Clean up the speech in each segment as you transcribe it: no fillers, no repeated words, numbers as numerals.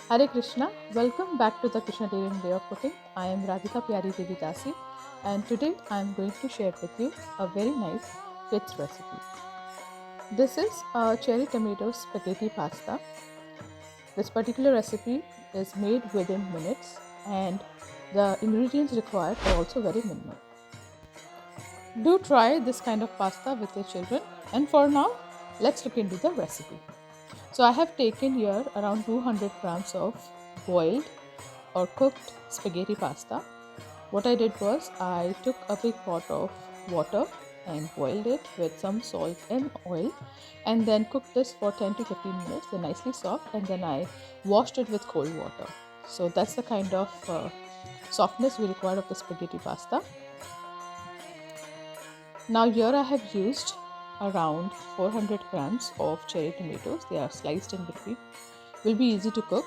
Hare Krishna, welcome back to the Krsnatarian way of cooking. I am Radhika Pyari Devi Dasi, and today I am going to share with you a very nice kids recipe. This is a cherry tomato spaghetti pasta. This particular recipe is made within minutes and the ingredients required are also very minimal. Do try this kind of pasta with your children, and for now, let's look into the recipe. So I have taken here around 200 grams of boiled or cooked spaghetti pasta. What I did was I took a big pot of water and boiled it with some salt and oil and then cooked this for 10 to 15 minutes. They're nicely soft, and then I washed it with cold water. So that's the kind of softness we require of the spaghetti pasta. Now here I have used around 400 grams of cherry tomatoes. They are sliced in between. Will be easy to cook.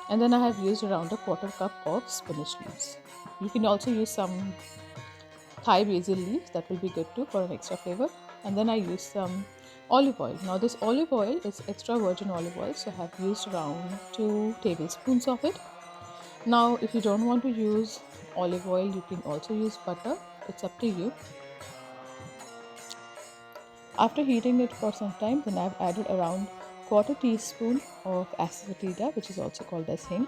And then I have used around a quarter cup of spinach leaves. You can also use some Thai basil leaves, that will be good too for an extra flavor. And then I use some olive oil. Now this olive oil is extra virgin olive oil, so I have used around 2 tablespoons of it. Now if you don't want to use olive oil, you can also use butter. It's up to you. After heating it for some time, then I've added around quarter teaspoon of asafoetida, which is also called as hing.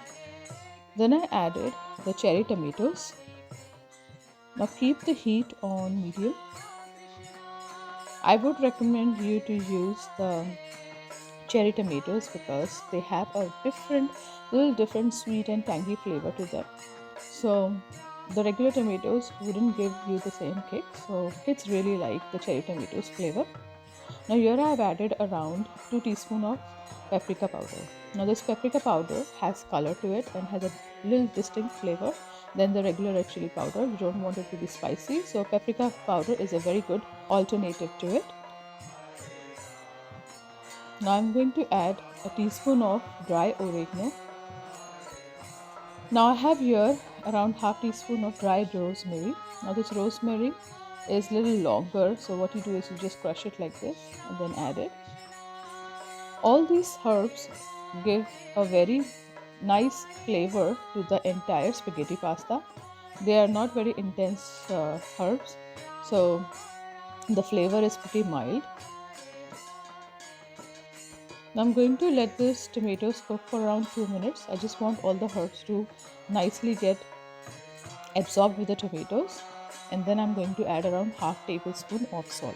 Then I added the cherry tomatoes. Now keep the heat on medium. I would recommend you to use the cherry tomatoes because they have a little different sweet and tangy flavor to them. So the regular tomatoes wouldn't give you the same kick. So kids really like the cherry tomatoes flavor. Now here I have added around 2 teaspoons of paprika powder. Now this paprika powder has color to it and has a little distinct flavor than the regular red chili powder. You don't want it to be spicy, so paprika powder is a very good alternative to it. Now I'm going to add a teaspoon of dry oregano. Now I have here around half teaspoon of dried rosemary. Now this rosemary is a little longer, so what you do is you just crush it like this and then add it. All these herbs give a very nice flavor to the entire spaghetti pasta. They are not very intense herbs, so the flavor is pretty mild. Now I'm going to let this tomatoes cook for around 2 minutes. I just want all the herbs to nicely get absorbed with the tomatoes, and then I'm going to add around half tablespoon of salt.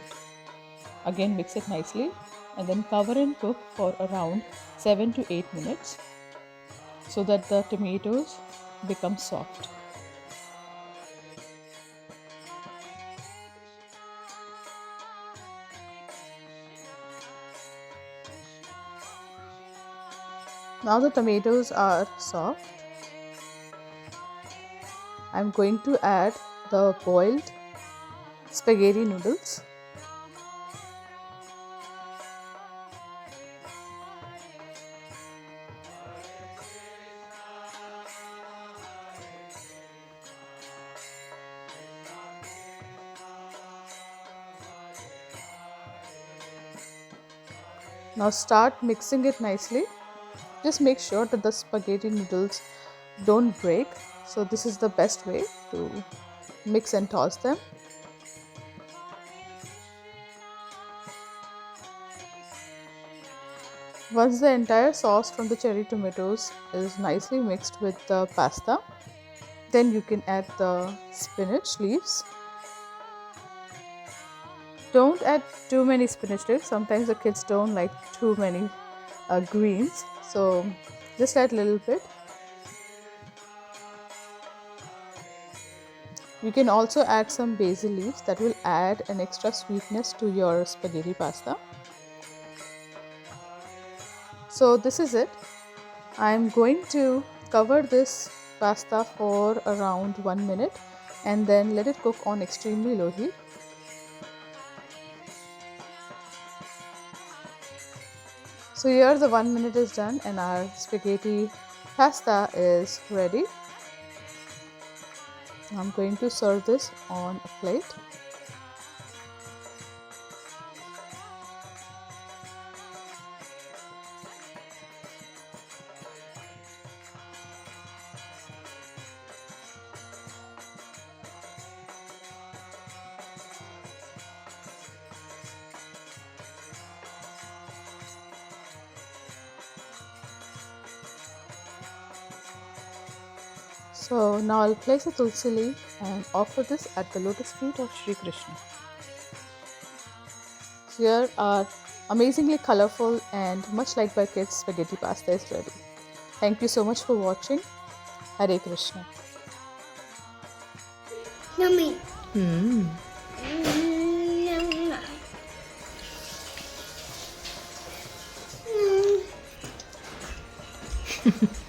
Again mix it nicely and then cover and cook for around 7 to 8 minutes so that the tomatoes become soft. Now the tomatoes are soft. I'm going to add the boiled spaghetti noodles. Now start mixing it nicely. Just make sure that the spaghetti noodles don't break. So this is the best way to mix and toss them. Once the entire sauce from the cherry tomatoes is nicely mixed with the pasta, then you can add the spinach leaves. Don't add too many spinach leaves. Sometimes the kids don't like too many greens, so just add a little bit. You can also add some basil leaves. That will add an extra sweetness to your spaghetti pasta. So this is it. I'm going to cover this pasta for around 1 minute and then let it cook on extremely low heat. So here the 1 minute is done and our spaghetti pasta is ready. I'm going to serve this on a plate. So now I'll place a tulsi leaf and offer this at the lotus feet of Sri Krishna. Here our amazingly colorful and much liked by kids spaghetti pasta is ready. Thank you so much for watching. Hare Krishna. Yummy. Mm. Yum. Mm.